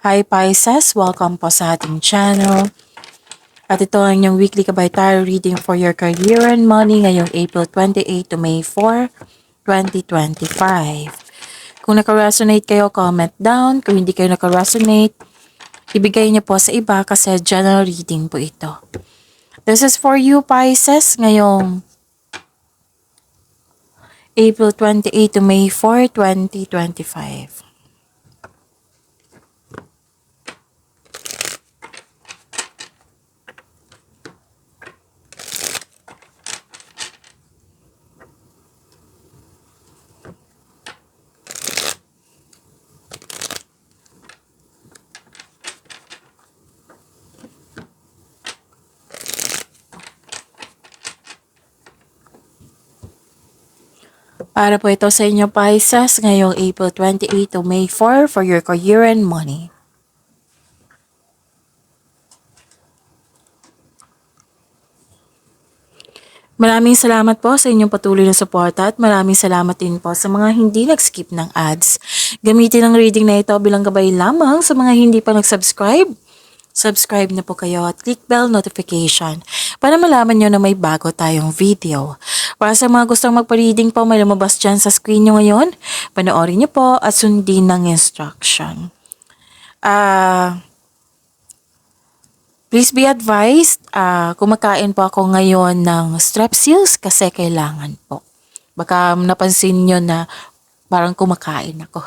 Hi Pisces! Welcome po sa ating channel. At ito ang inyong weekly Kabay Tarot reading for your career and money ngayong April 28 to May 4, 2025. Kung naka-resonate kayo, comment down. Kung hindi kayo naka-resonate, ibigay niyo po sa iba kasi general reading po ito. This is for you Pisces ngayong April 28 to May 4, 2025. Para po ito sa inyo Pisces ngayong April 28 to May 4 for your career and money. Maraming salamat po sa inyong patuloy na suporta at maraming salamat din po sa mga hindi nag-skip ng ads. Gamitin ang reading na ito bilang gabay lamang sa mga hindi pa nag-subscribe. Subscribe na po kayo at click bell notification para malaman nyo na may bago tayong video. Para sa mga gustong magpa-reading po, may lumabas dyan sa screen nyo ngayon. Panoorin nyo po at sundin ng instruction. Please be advised, kumakain po ako ngayon ng Strepsils kasi kailangan po. Baka napansin nyo na parang kumakain ako.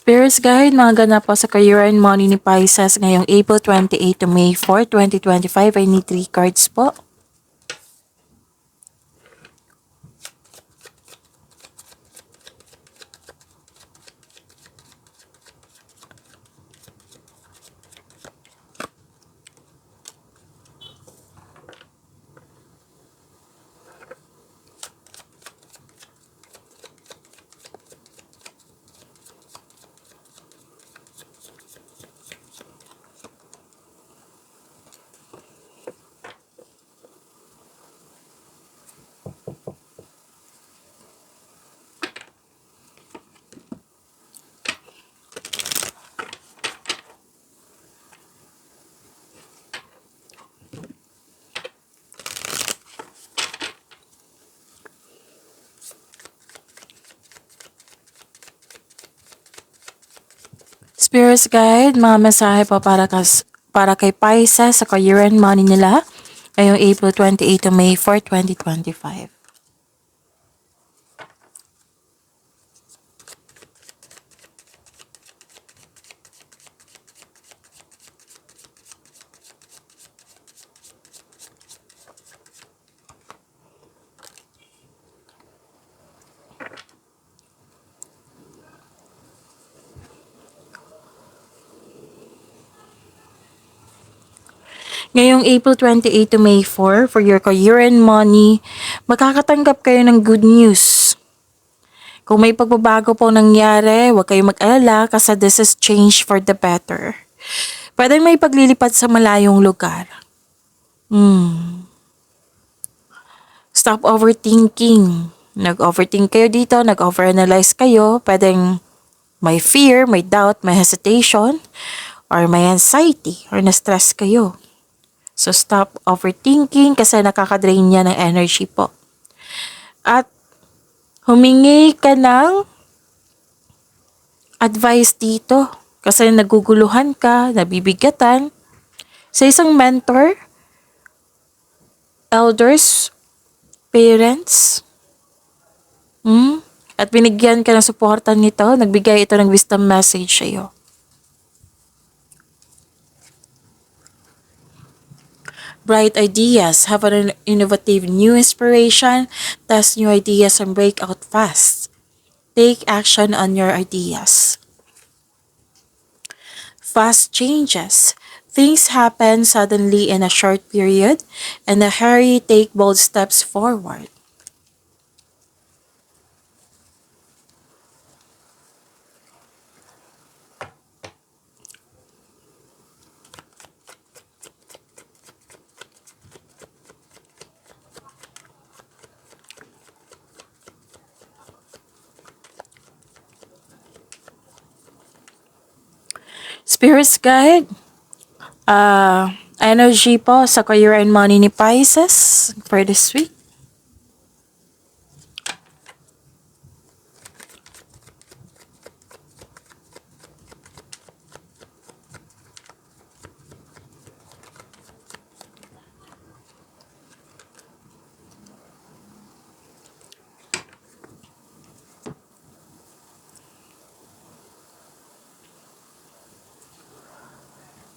Spirits Guide, mga ganap po sa career and money ni Pisces ngayong April 28 to May 4, 2025. I need 3 cards po. Spirits Guide, mga mensahe po para kay Pisces sa career and money nila ngayong April 28 to May 4, 2025. Ngayong April 28 to May 4, for your career and money, makakatanggap kayo ng good news. Kung may pagbabago po nangyari, huwag kayong mag-alala kasi this is change for the better. Pwede may paglilipat sa malayong lugar. Stop overthinking. Nag-overthink kayo dito, nag-overanalyze kayo, pwedeng may fear, may doubt, may hesitation, or may anxiety, or na-stress kayo. So, stop overthinking kasi nakakadrain niya ng energy po. At humingi ka ng advice dito kasi naguguluhan ka, nabibigatan sa isang mentor, elders, parents, at binigyan ka ng suporta nito, nagbigay ito ng wisdom message sa iyo. Bright ideas, have an innovative new inspiration, test new ideas and break out fast. Take action on your ideas. Fast changes. Things happen suddenly in a short period, and a hurry take bold steps forward. Spirits guide, energy po sa career and money ni Pisces for this week.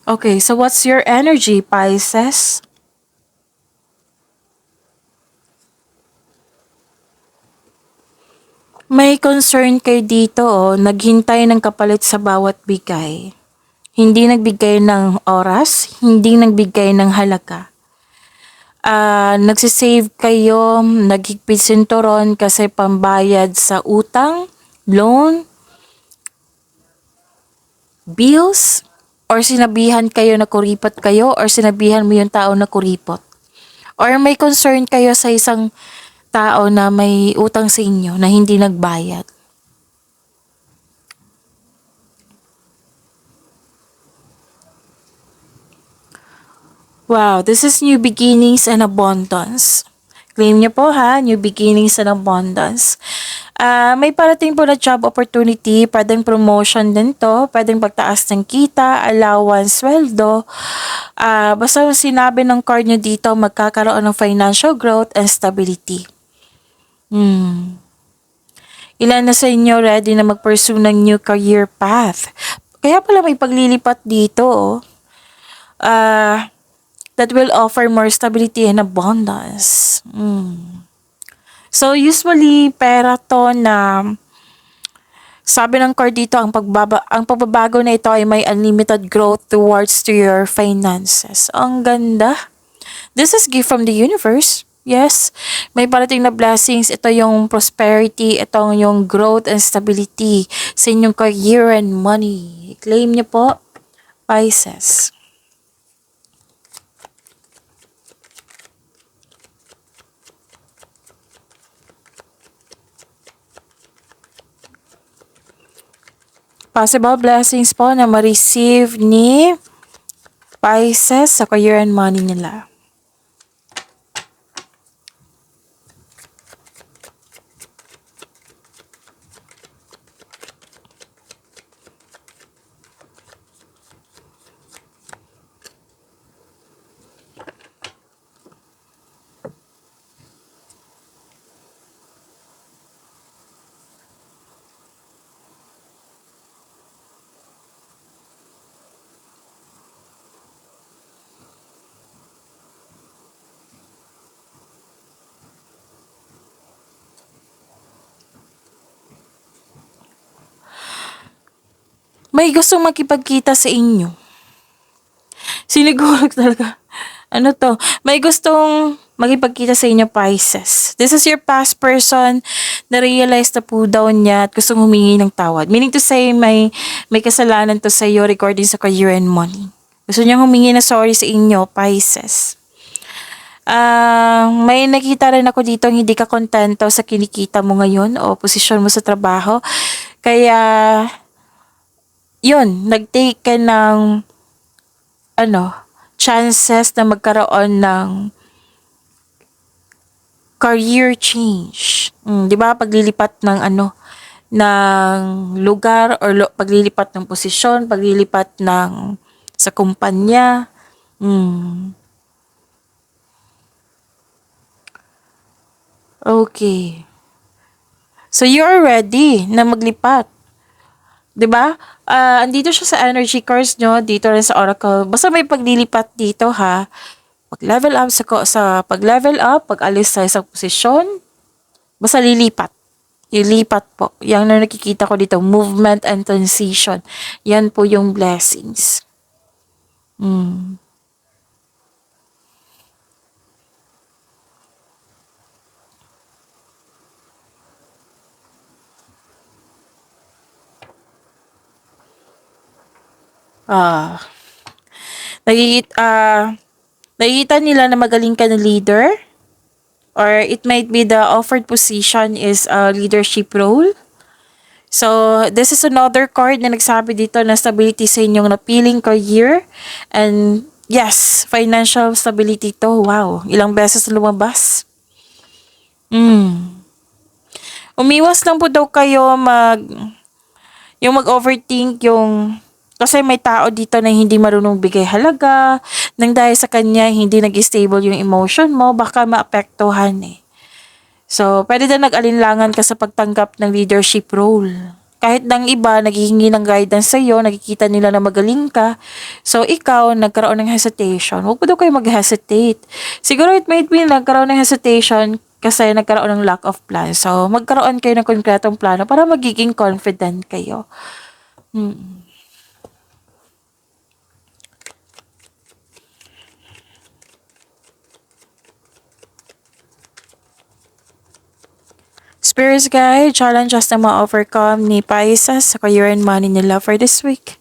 Okay, so what's your energy, Pisces? May concern kayo dito, naghintay ng kapalit sa bawat bigay. Hindi nagbigay ng oras, hindi nagbigay ng halaga. Nagsisave kayo, naghigpit sinturon kasi pambayad sa utang, loan, bills, or sinabihan kayo na kuripot kayo, or sinabihan mo yung tao na kuripot. Or may concern kayo sa isang tao na may utang sa inyo na hindi nagbayad. Wow, this is new beginnings and abundance. Claim niyo po ha, new beginnings and abundance. May parating po na job opportunity, pwedeng promotion din to, pwedeng pagtaas ng kita, allowance, sweldo. Basta sinabi ng card nyo dito, magkakaroon ng financial growth and stability. Ilan na sa inyo ready na mag-pursue ng new career path? Kaya pala may paglilipat dito. That will offer more stability and abundance. So usually pera to na sabi ng card dito, ang pagbabago na ito ay may unlimited growth towards to your finances. Ang ganda. This is gift from the universe. Yes, may parating na blessings. Ito yung prosperity, ito yung growth and stability sa inyong career and money. Claim niyo po, Pisces. Possible blessings po na ma-receive ni Pisces sa career and money nila. May gustong makipagkita sa inyo. Siniguro talaga. Ano to? May gustong makipagkita sa inyo, Pisces. This is your past person na realize na po daw niya at gustong humingi ng tawad. Meaning to say, may kasalanan to sa iyo regarding sa career and money. Gusto niyang humingi na sorry sa inyo, Pisces. May nakita rin ako dito hindi ka kontento sa kinikita mo ngayon o posisyon mo sa trabaho. Kaya yun, nag-take ka ng chances na magkaroon ng career change. 'Di ba? Paglilipat ng ng lugar or paglilipat ng posisyon, paglilipat ng sa kumpanya. Okay. So you're ready na maglipat. 'Di ba? Andito siya sa energy cards nyo, dito rin sa oracle. Basta may paglilipat dito ha. Pag-level up sa pag-level up, pag-alis sa isang posisyon, basta lilipat. Ilipat po. Yan na nakikita ko dito, movement and transition. Yan po yung blessings. Nakikita nila na magaling ka na leader, or it might be the offered position is a leadership role. So, this is another card na nagsabi dito na stability sa inyong napiling career. And yes, financial stability to. Wow, ilang beses lumabas. Umiwas lang po daw kayo yung mag-overthink, yung kasi may tao dito na hindi marunong bigay halaga, nang dahil sa kanya hindi nag-stable yung emotion mo, baka maapektuhan eh. So, pwede na nag-alinlangan ka sa pagtanggap ng leadership role. Kahit ng iba, naghihingi ng guidance sa iyo, nakikita nila na magaling ka. So, ikaw, nagkaroon ng hesitation. Huwag po daw kayo mag-hesitate. Siguro it might be nagkaroon ng hesitation kasi nagkaroon ng lack of plan. So, magkaroon kayo ng konkretong plano para magiging confident kayo. Spirits guide, challenges na ma-overcome ni Pisces sa career and money nila for this week.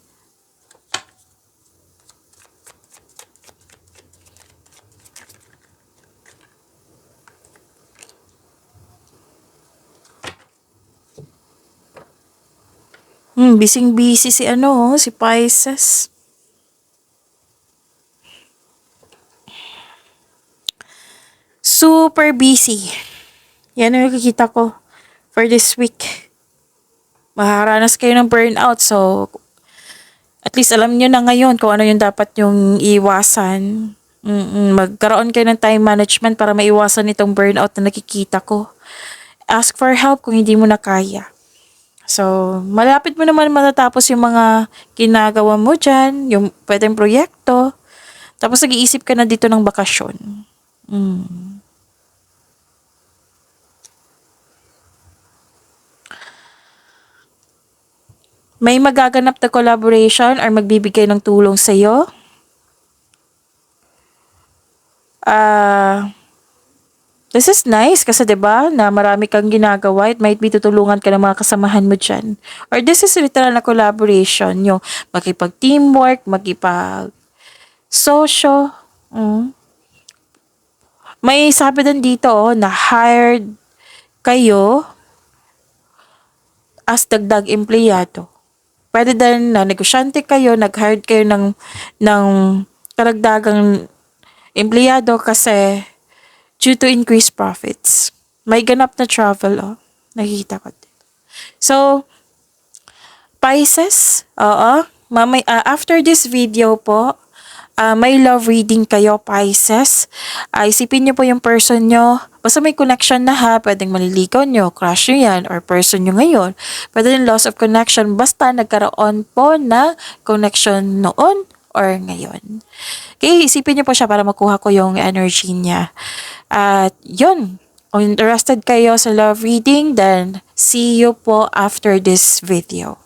Busy-busy si Pisces. Super busy. Yan ang nakikita ko for this week. Makakaranas kayo ng burnout. So, at least alam nyo na ngayon kung ano yung dapat yung iwasan. Magkaroon kayo ng time management para maiwasan itong burnout na nakikita ko. Ask for help kung hindi mo na kaya. So, malapit mo naman matatapos yung mga ginagawa mo dyan, yung pwedeng proyekto. Tapos nag-iisip ka na dito ng bakasyon. May magaganap na collaboration or magbibigay ng tulong sa'yo. This is nice kasi 'di ba na marami kang ginagawa. It might be tutulungan ka ng mga kasamahan mo dyan. Or this is literal na collaboration. Yung makipag-teamwork, makipag-sosyo. May sabi din dito na hired kayo as dagdag empleyado. Pwede din na negosyante kayo, nag-hired kayo ng karagdagang empleyado kasi due to increased profits. May ganap na travel, nakikita ko. So, Pisces, after this video po, may love reading kayo, Pisces. Isipin nyo po yung person nyo. Basta may connection na ha, pwedeng maliligaw nyo, crush nyo yan, or person nyo ngayon. Pwede din loss of connection, basta nagkaroon po na connection noon or ngayon. Okay, isipin nyo po siya para makuha ko yung energy niya. At yun, kung interested kayo sa love reading, then see you po after this video.